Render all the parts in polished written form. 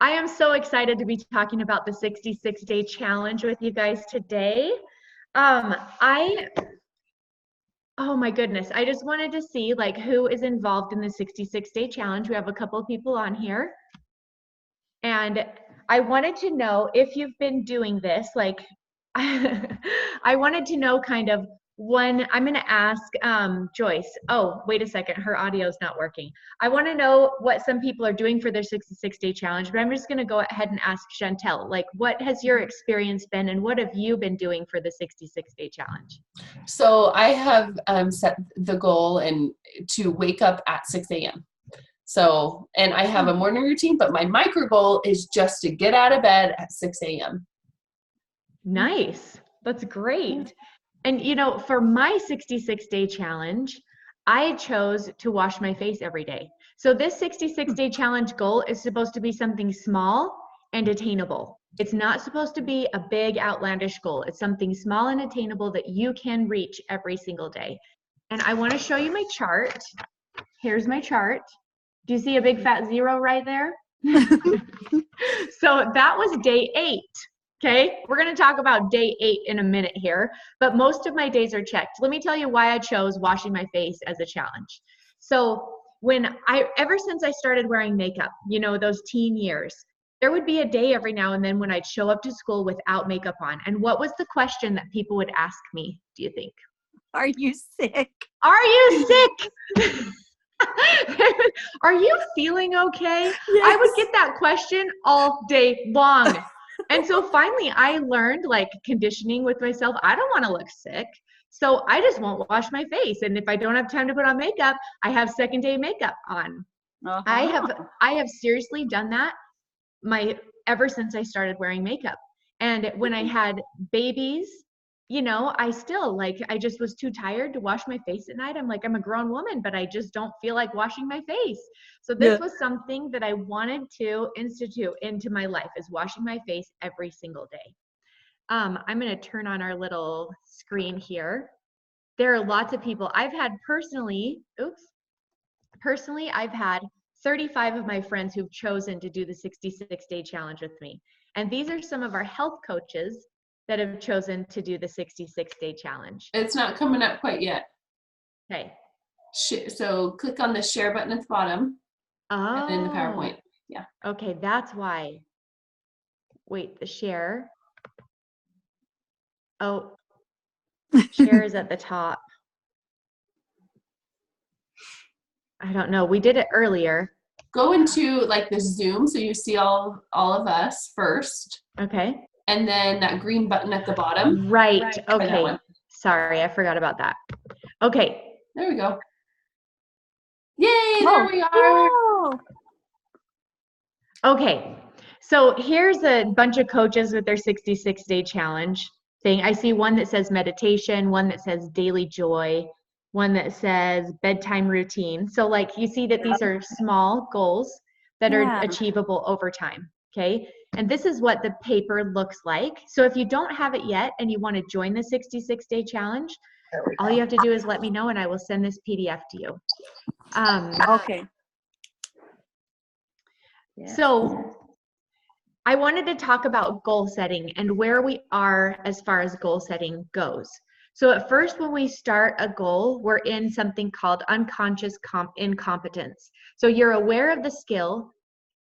I am so excited to be talking about the 66-day challenge with you guys today. Um, I, oh my goodness, I just wanted to see like who is involved in the 66-day challenge. We have a couple of people on here. And I wanted to know if you've been doing this, like, I wanted to know kind of one, I'm going to ask Joyce. Oh, wait a second, her audio is not working. I want to know what some people are doing for their 66-day challenge, but I'm just going to go ahead and ask Chantel, like, what has your experience been and what have you been doing for the 66-day challenge? So I have set the goal to wake up at 6 a.m. So, and I have a morning routine, but my micro goal is just to get out of bed at 6 a.m. Nice. That's great. And you know, for my 66-day challenge, I chose to wash my face every day. So this 66-day challenge goal is supposed to be something small and attainable. It's not supposed to be a big outlandish goal. It's something small and attainable that you can reach every single day. And I want to show you my chart. Here's my chart. Do you see a big fat 0 right there? So that was day 8. Okay, we're going to talk about day 8 in a minute here, but most of my days are checked. Let me tell you why I chose washing my face as a challenge. So ever since I started wearing makeup, you know, those teen years, there would be a day every now and then when I'd show up to school without makeup on. And what was the question that people would ask me, do you think? Are you sick? Are you sick? Are you feeling okay? Yes. I would get that question all day long. And so finally I learned, like, conditioning with myself, I don't want to look sick. So I just won't wash my face. And if I don't have time to put on makeup, I have second day makeup on. I have seriously done that ever since I started wearing makeup. And when I had babies, you know, I just was too tired to wash my face at night. I'm like, I'm a grown woman, but I just don't feel like washing my face. So this was something that I wanted to institute into my life, is washing my face every single day. I'm going to turn on our little screen here. There are lots of people. I've had personally, I've had 35 of my friends who've chosen to do the 66-day challenge with me. And these are some of our health coaches that have chosen to do the 66-day challenge. It's not coming up quite yet. Okay. So click on the share button at the bottom. Oh. And then the PowerPoint. Yeah. Okay, that's why. Wait, the share. Oh, share is at the top. I don't know. We did it earlier. Go into like the Zoom so you see all of us first. Okay. And then that green button at the bottom. Right. Okay. Sorry, I forgot about that. Okay. There we go. Yay, there we are. Okay. So here's a bunch of coaches with their 66-day challenge thing. I see one that says meditation, one that says daily joy, one that says bedtime routine. So like you see that these are small goals that are achievable over time. Okay. And this is what the paper looks like. So if you don't have it yet and you want to join the 66-day challenge, all you have to do is let me know and I will send this PDF to you. Okay. So I wanted to talk about goal setting and where we are as far as goal setting goes. So at first, when we start a goal, we're in something called unconscious incompetence. So you're aware of the skill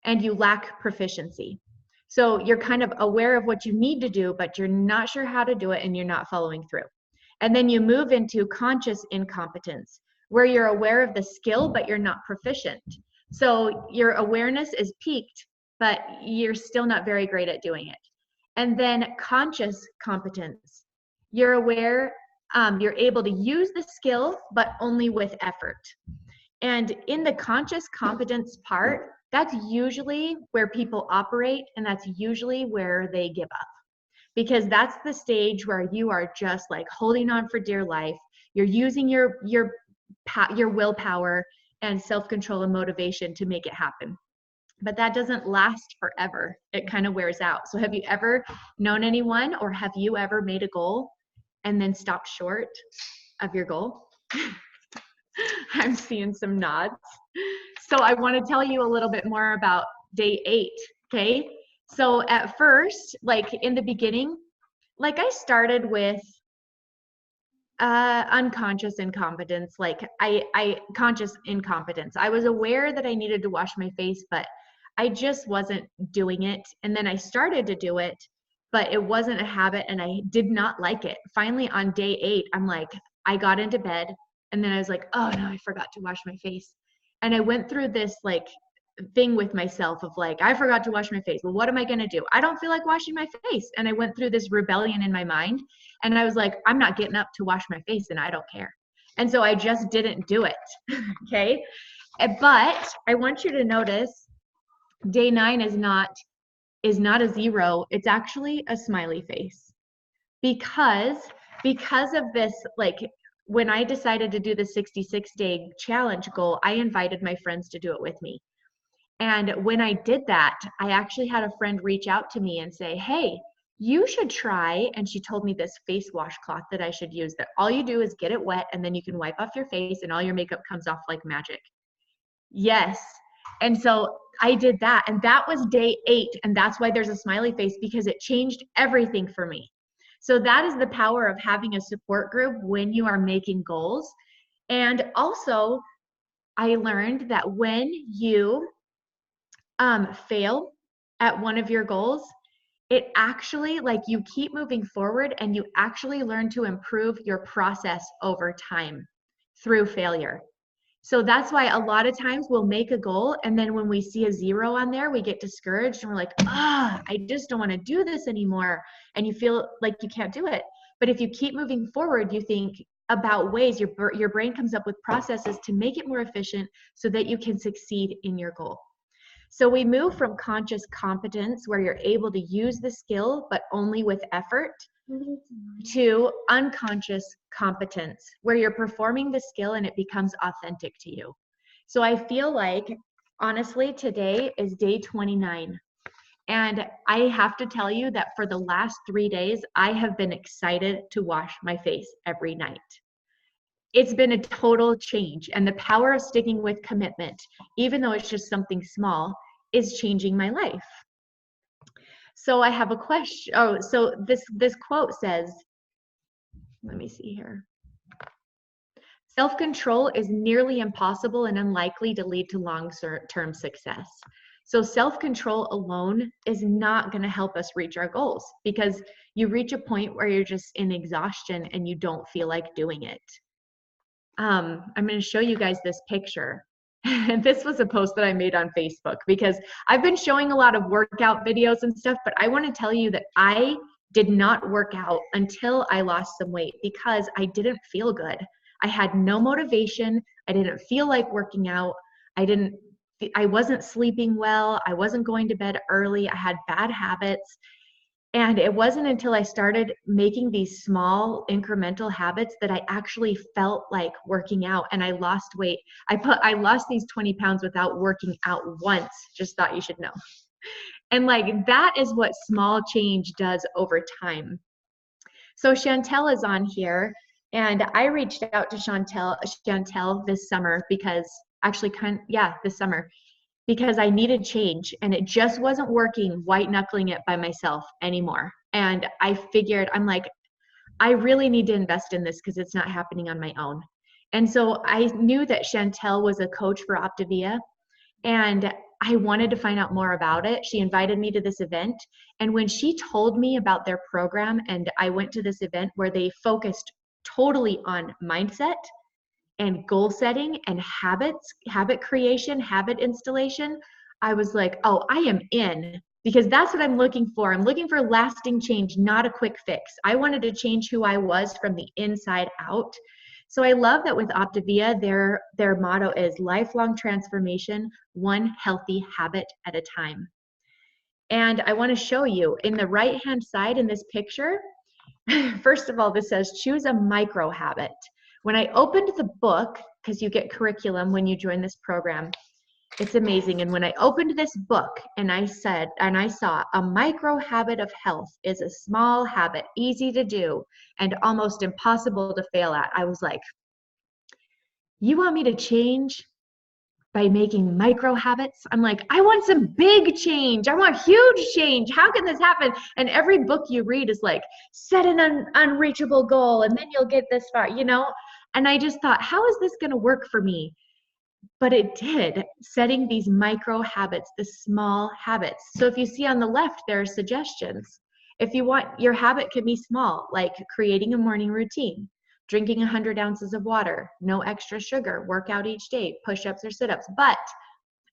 and you lack proficiency. So you're kind of aware of what you need to do, but you're not sure how to do it and you're not following through. And then you move into conscious incompetence, where you're aware of the skill, but you're not proficient. So your awareness is peaked, but you're still not very great at doing it. And then conscious competence. You're aware, you're able to use the skill, but only with effort. And in the conscious competence part, that's usually where people operate, and that's usually where they give up. Because that's the stage where you are just like holding on for dear life. You're using your willpower and self-control and motivation to make it happen. But that doesn't last forever. It kind of wears out. So have you ever known anyone, or have you ever made a goal and then stopped short of your goal? I'm seeing some nods. So I want to tell you a little bit more about day 8 Okay. So at first, like in the beginning, like I started with unconscious incompetence, like I conscious incompetence. I was aware that I needed to wash my face, but I just wasn't doing it. And then I started to do it, but it wasn't a habit and I did not like it. Finally on day 8, I'm like, I got into bed and then I was like, oh no, I forgot to wash my face. And I went through this like thing with myself of like, I forgot to wash my face. Well, what am I going to do? I don't feel like washing my face. And I went through this rebellion in my mind and I was like, I'm not getting up to wash my face and I don't care. And so I just didn't do it. Okay. But I want you to notice day 9 is not a 0. It's actually a smiley face because of this, like when I decided to do the 66-day challenge goal, I invited my friends to do it with me. And when I did that, I actually had a friend reach out to me and say, hey, you should try. And she told me this face washcloth that I should use, that all you do is get it wet and then you can wipe off your face and all your makeup comes off like magic. Yes. And so I did that. And that was day 8. And that's why there's a smiley face, because it changed everything for me. So that is the power of having a support group when you are making goals. And also, I learned that when you fail at one of your goals, it actually, like, you keep moving forward and you actually learn to improve your process over time through failure. So that's why a lot of times we'll make a goal and then when we see a 0 on there, we get discouraged and we're like, I just don't want to do this anymore. And you feel like you can't do it. But if you keep moving forward, you think about ways, your brain comes up with processes to make it more efficient so that you can succeed in your goal. So we move from conscious competence, where you're able to use the skill, but only with effort, to unconscious competence, where you're performing the skill and it becomes authentic to you. So I feel like, honestly, today is day 29. And I have to tell you that for the last 3 days, I have been excited to wash my face every night. It's been a total change, and the power of sticking with commitment, even though it's just something small, is changing my life. So I have a question. Oh, so this quote says, let me see here. Self-control is nearly impossible and unlikely to lead to long-term success. So self-control alone is not going to help us reach our goals, because you reach a point where you're just in exhaustion and you don't feel like doing it. I'm going to show you guys this picture. And this was a post that I made on Facebook, because I've been showing a lot of workout videos and stuff, but I want to tell you that I did not work out until I lost some weight because I didn't feel good. I had no motivation. I didn't feel like working out. I wasn't sleeping well. I wasn't going to bed early. I had bad habits. And it wasn't until I started making these small incremental habits that I actually felt like working out, and I lost weight. I lost these 20 pounds without working out once. Just thought you should know. And like, that is what small change does over time. So Chantel is on here, and I reached out to Chantel this summer because this summer, because I needed change and it just wasn't working white knuckling it by myself anymore. And I figured, I'm like, I really need to invest in this because it's not happening on my own. And so I knew that Chantel was a coach for Optavia, and I wanted to find out more about it. She invited me to this event. And when she told me about their program, and I went to this event where they focused totally on mindset and goal setting and habit creation, habit installation, I was like, oh, I am in, because that's what I'm looking for. I'm looking for lasting change, not a quick fix. I wanted to change who I was from the inside out. So I love that with Optavia, their motto is lifelong transformation, one healthy habit at a time. And I want to show you in the right-hand side in this picture, first of all, this says choose a micro habit. When I opened the book, because you get curriculum when you join this program, it's amazing. And when I opened this book and I saw a micro habit of health is a small habit, easy to do, and almost impossible to fail at, I was like, you want me to change by making micro habits. I'm like, I want some big change. I want huge change. How can this happen? And every book you read is like, set an unreachable goal and then you'll get this far, you know? And I just thought, how is this going to work for me? But it did, setting these micro habits, the small habits. So if you see on the left, there are suggestions. If you want, your habit can be small, like creating a morning routine, drinking 100 ounces of water, no extra sugar, work out each day, push-ups or sit-ups. But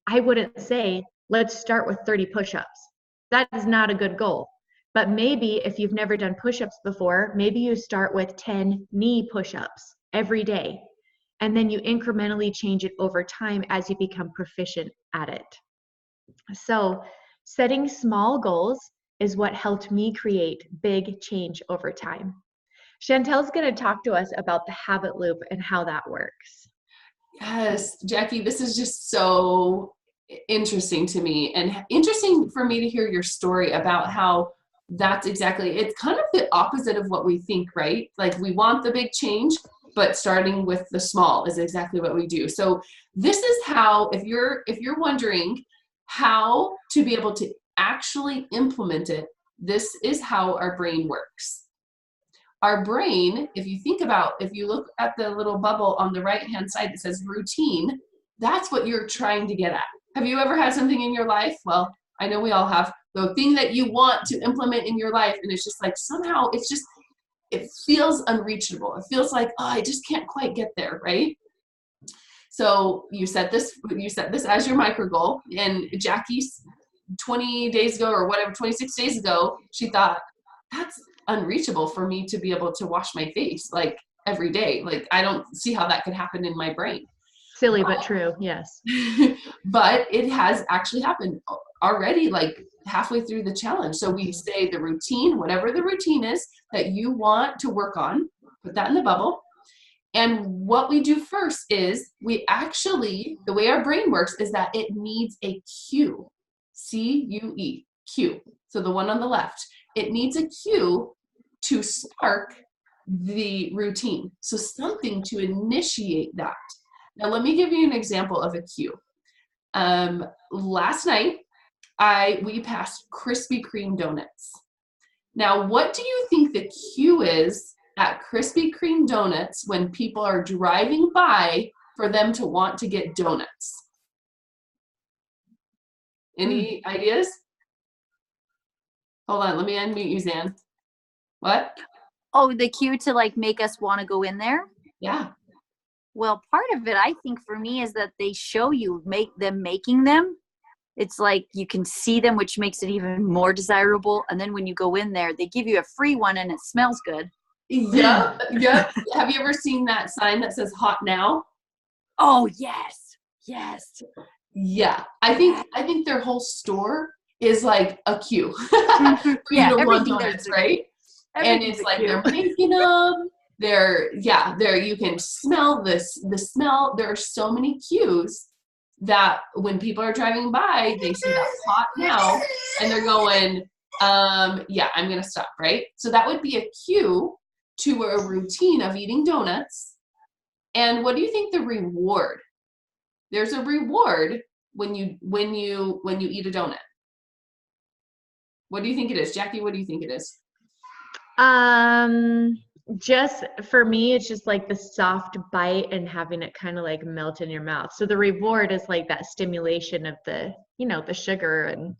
I wouldn't say, let's start with 30 push-ups. That is not a good goal. But maybe if you've never done push-ups before, maybe you start with 10 knee push-ups every day. And then you incrementally change it over time as you become proficient at it. So setting small goals is what helped me create big change over time. Chantel's going to talk to us about the habit loop and how that works. Yes, Jackie, this is just so interesting to me, and interesting for me to hear your story about how that's exactly, it's kind of the opposite of what we think, right? Like we want the big change, but starting with the small is exactly what we do. So this is how, if you're wondering how to be able to actually implement it, this is how our brain works. Our brain, if you look at the little bubble on the right-hand side that says routine, that's what you're trying to get at. Have you ever had something in your life? Well, I know we all have. The thing that you want to implement in your life, and it's just like somehow it feels unreachable. It feels like, oh, I just can't quite get there, right? So you set this as your micro goal, and Jackie's 20 days ago or whatever, 26 days ago, she thought, that's unreachable for me to be able to wash my face like every day. Like I don't see how that could happen in my brain. Silly but true, yes. But it has actually happened already, like halfway through the challenge. So we say the routine, whatever the routine is that you want to work on, put that in the bubble. And what we do first is we actually, the way our brain works is that it needs a cue, C-U-E, cue. So the one on the left, it needs a cue to spark the routine. So something to initiate that. Now, let me give you an example of a cue. Last night, we passed Krispy Kreme donuts. Now, what do you think the cue is at Krispy Kreme donuts when people are driving by for them to want to get donuts? Any ideas? Hold on, let me unmute you, Zan. What? Oh, the cue to like make us want to go in there? Yeah. Well, part of it, I think for me, is that they show you making them. It's like you can see them, which makes it even more desirable. And then when you go in there, they give you a free one and it smells good. Yep. Have you ever seen that sign that says hot now? Oh, yes. Yes. Yeah. I think their whole store is like a queue. For Yeah, you to want everything donuts, right? And it's like queue. they're making them. You can smell the smell. There are so many cues that when people are driving by, they see that hot now and they're going, yeah, I'm going to stop, right? So that would be a cue to a routine of eating donuts. And what do you think the reward? There's a reward when you eat a donut. What do you think it is? Jackie, what do you think it is? Just for me, it's just like the soft bite and having it kind of like melt in your mouth. So the reward is like that stimulation of the sugar and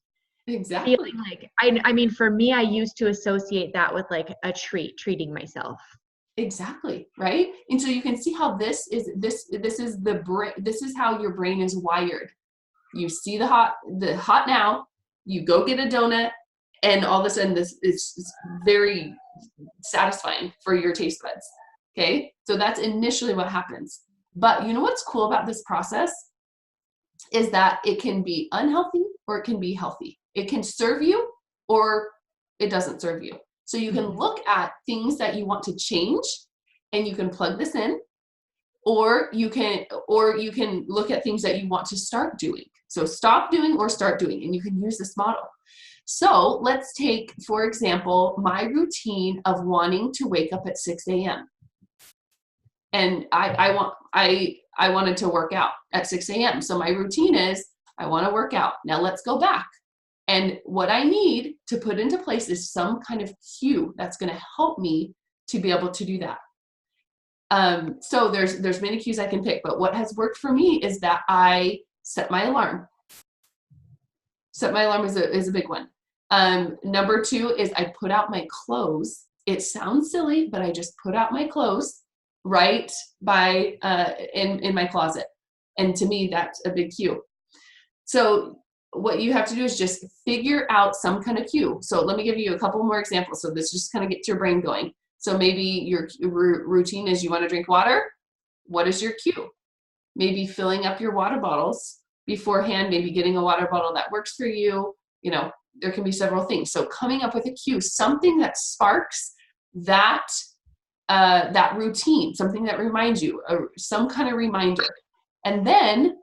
exactly feeling like, I mean, for me, I used to associate that with like a treating myself. Exactly, right? And so you can see how this is the brain. This is how your brain is wired. You see the hot now, you go get a donut, and all of a sudden this is very satisfying for your taste buds. Okay, so that's initially what happens. But you know what's cool about this process is that it can be unhealthy or it can be healthy. It can serve you or it doesn't serve you. So you can look at things that you want to change and you can plug this in, or you can look at things that you want to start doing. So stop doing or start doing, and you can use this model. So let's take, for example, my routine of wanting to wake up at 6 a.m. And I I wanted to work out at 6 a.m. So my routine is I want to work out. Now let's go back. And what I need to put into place is some kind of cue that's going to help me to be able to do that. So there's many cues I can pick, but what has worked for me is that I set my alarm. Set my alarm is a big one. Number 2 is I put out my clothes. It sounds silly, but I just put out my clothes right by in my closet. And to me, that's a big cue. So what you have to do is just figure out some kind of cue. So let me give you a couple more examples. So this just kind of gets your brain going. So maybe your routine is you want to drink water. What is your cue? Maybe filling up your water bottles beforehand, maybe getting a water bottle that works for you. You know, there can be several things. So coming up with a cue, something that sparks that routine, something that reminds you, some kind of reminder. And then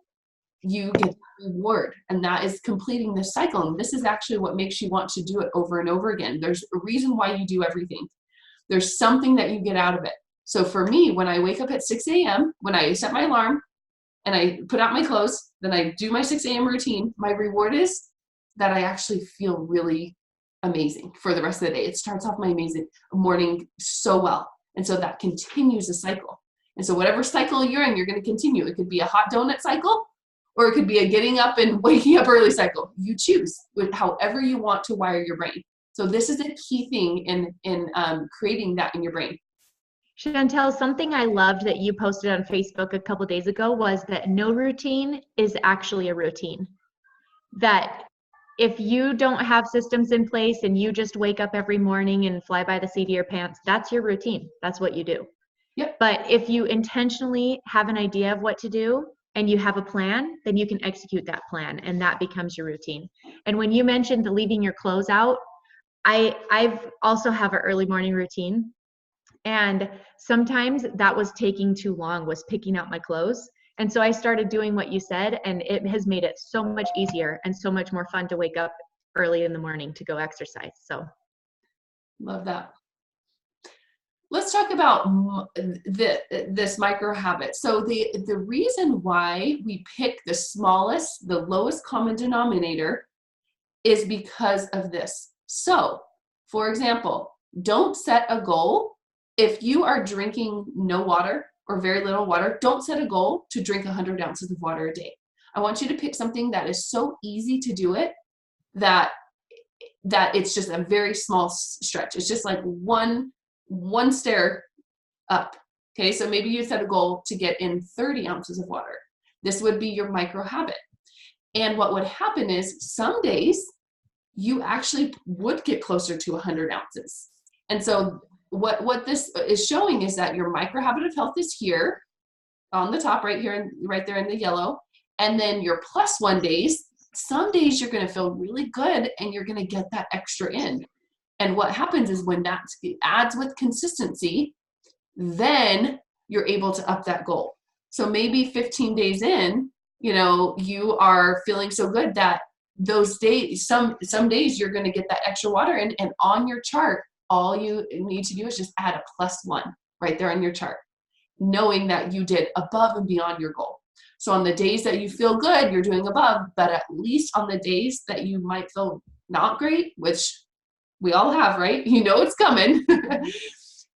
you get that reward, and that is completing the cycle. And this is actually what makes you want to do it over and over again. There's a reason why you do everything. There's something that you get out of it. So for me, when I wake up at 6 a.m., when I set my alarm and I put out my clothes, then I do my 6 a.m. routine, my reward is that I actually feel really amazing for the rest of the day. It starts off my amazing morning so well. And so that continues the cycle. And so whatever cycle you're in, you're going to continue. It could be a hot donut cycle, or it could be a getting up and waking up early cycle. You choose with however you want to wire your brain. So this is a key thing in creating that in your brain. Chantel, something I loved that you posted on Facebook a couple days ago was that no routine is actually a routine. That if you don't have systems in place and you just wake up every morning and fly by the seat of your pants, that's your routine. That's what you do. Yep. But if you intentionally have an idea of what to do and you have a plan, then you can execute that plan, and that becomes your routine. And when you mentioned the leaving your clothes out, I've also have an early morning routine. And sometimes that was taking too long, was picking out my clothes. And so I started doing what you said, and it has made it so much easier and so much more fun to wake up early in the morning to go exercise. So love that. Let's talk about this micro habit. So the reason why we pick the smallest, the lowest common denominator is because of this. So, for example, don't set a goal. If you are drinking no water or very little water, don't set a goal to drink 100 ounces of water a day. I want you to pick something that is so easy to do it that it's just a very small stretch. It's just like one stair up. Okay, so maybe you set a goal to get in 30 ounces of water. This would be your micro habit. And what would happen is some days you actually would get closer to 100 ounces. And so what this is showing is that your micro habit of health is here on the top, right here, right there in the yellow. And then your +1 days, some days you're going to feel really good and you're going to get that extra in. And what happens is when that adds with consistency, then you're able to up that goal. So maybe 15 days in, you are feeling so good that those days, some days you're going to get that extra water in, and on your chart, all you need to do is just add a +1 right there on your chart, knowing that you did above and beyond your goal. So on the days that you feel good, you're doing above, but at least on the days that you might feel not great, which we all have, right? It's coming.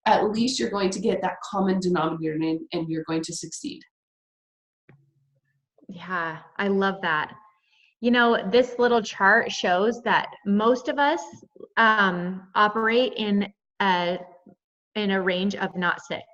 At least you're going to get that common denominator and you're going to succeed. yeah, I love that. This little chart shows that most of us operate in a range of not sick.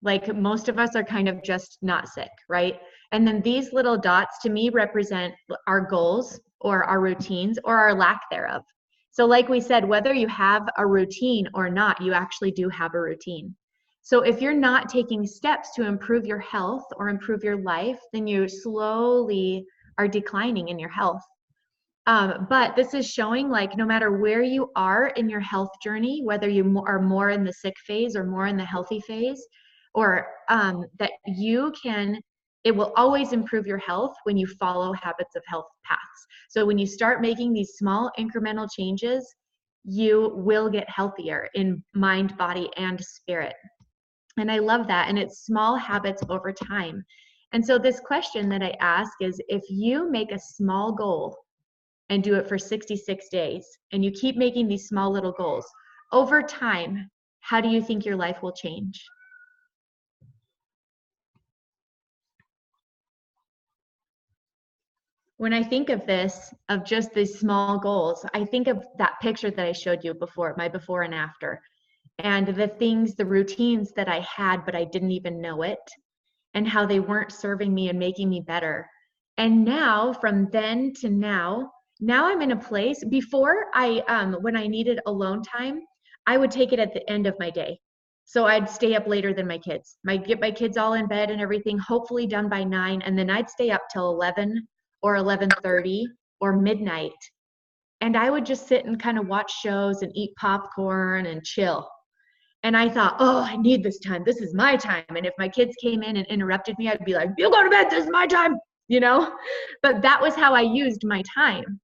Like most of us are kind of just not sick, right? And then these little dots to me represent our goals or our routines or our lack thereof. So like we said, whether you have a routine or not, you actually do have a routine. So if you're not taking steps to improve your health or improve your life, then you slowly are declining in your health. But this is showing like no matter where you are in your health journey, whether you are more in the sick phase or more in the healthy phase, or that it will always improve your health when you follow habits of health paths. So when you start making these small incremental changes, you will get healthier in mind, body, and spirit. And I love that. And it's small habits over time. And so this question that I ask is, if you make a small goal and do it for 66 days, and you keep making these small little goals, over time, how do you think your life will change? When I think of this, of just these small goals, I think of that picture that I showed you before, my before and after, and the things, the routines that I had, but I didn't even know it, and how they weren't serving me and making me better. And now, from then to now I'm in a place. Before, when I needed alone time, I would take it at the end of my day. So I'd stay up later than my kids. Get my kids all in bed and everything, hopefully done by 9, and then I'd stay up till 11 or 11:30 or midnight. And I would just sit and kind of watch shows and eat popcorn and chill. And I thought, oh, I need this time. This is my time. And if my kids came in and interrupted me, I'd be like, you go to bed, this is my time, you know? But that was how I used my time.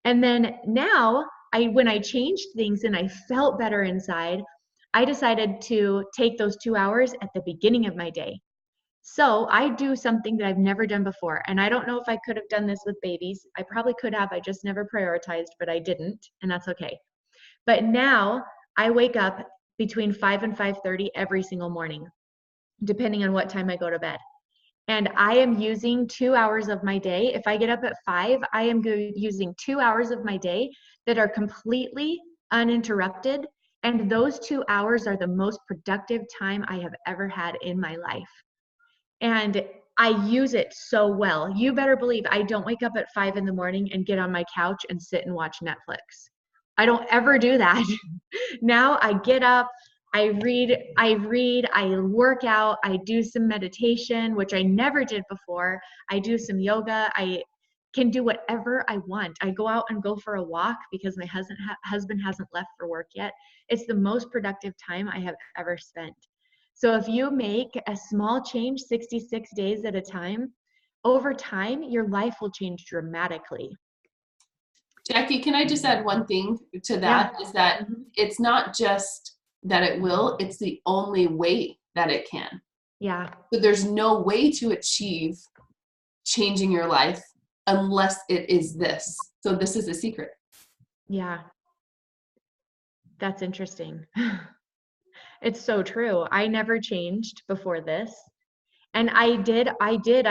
And then now, when I changed things and I felt better inside, I decided to take those 2 hours at the beginning of my day. So I do something that I've never done before. And I don't know if I could have done this with babies. I probably could have. I just never prioritized, but I didn't. And that's okay. But now I wake up between 5 and 5:30 every single morning, depending on what time I go to bed. And I am using 2 hours of my day. If I get up at 5, I am using 2 hours of my day that are completely uninterrupted. And those 2 hours are the most productive time I have ever had in my life. And I use it so well. You better believe I don't wake up at 5 in the morning and get on my couch and sit and watch Netflix. I don't ever do that. Now I get up, I read, I work out, I do some meditation, which I never did before. I do some yoga. I can do whatever I want. I go out and go for a walk because my husband hasn't left for work yet. It's the most productive time I have ever spent. So if you make a small change 66 days at a time, over time, your life will change dramatically. Jackie, can I just add one thing to that? Yeah. Is that it's not just that it will, it's the only way that it can. Yeah. So there's no way to achieve changing your life unless it is this. So this is a secret. Yeah. That's interesting. It's so true. I never changed before this. And I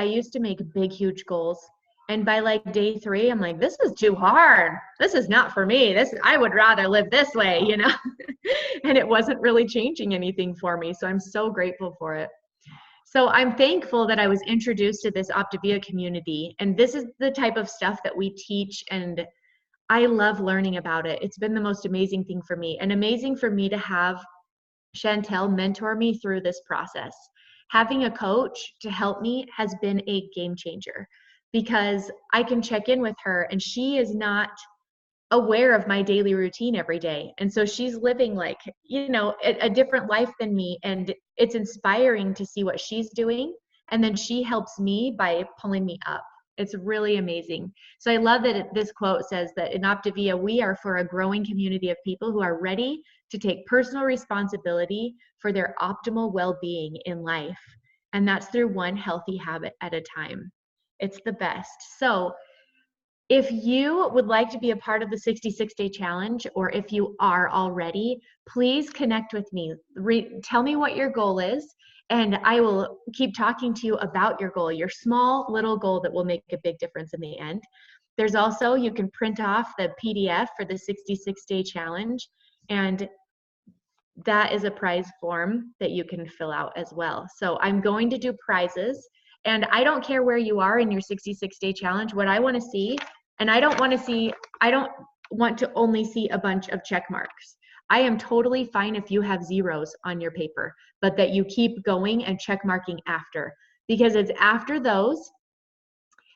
used to make big, huge goals. And by like day 3, I'm like, this is too hard. This is not for me. I would rather live this way, you know? And it wasn't really changing anything for me. So I'm so grateful for it. So I'm thankful that I was introduced to this Optavia community. And this is the type of stuff that we teach. And I love learning about it. It's been the most amazing thing for me. And amazing for me to have Chantel mentor me through this process. Having a coach to help me has been a game changer, because I can check in with her and she is not aware of my daily routine every day. And so she's living like, you know, a different life than me. And it's inspiring to see what she's doing. And then she helps me by pulling me up. It's really amazing. So I love that this quote says that in Optavia, we are for a growing community of people who are ready to take personal responsibility for their optimal well-being in life. And that's through one healthy habit at a time. It's the best. So if you would like to be a part of the 66-day challenge, or if you are already, please connect with me. Tell me what your goal is, and I will keep talking to you about your goal, your small little goal that will make a big difference in the end. There's also, you can print off the PDF for the 66-day challenge, and that is a prize form that you can fill out as well. So I'm going to do prizes, and I don't care where you are in your 66-day challenge. What I want to see, and I don't want to only see a bunch of check marks. I am totally fine if you have zeros on your paper, but that you keep going and check marking after, because it's after those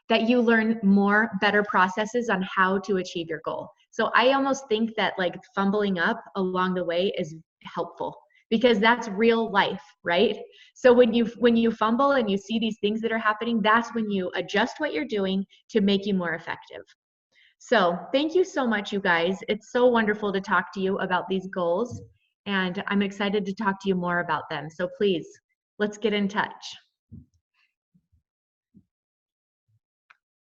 that you learn more better processes on how to achieve your goal. So I almost think that like fumbling up along the way is helpful, because that's real life, right? So when you fumble and you see these things that are happening, that's when you adjust what you're doing to make you more effective. So thank you so much, you guys. It's so wonderful to talk to you about these goals, and I'm excited to talk to you more about them. So please, let's get in touch.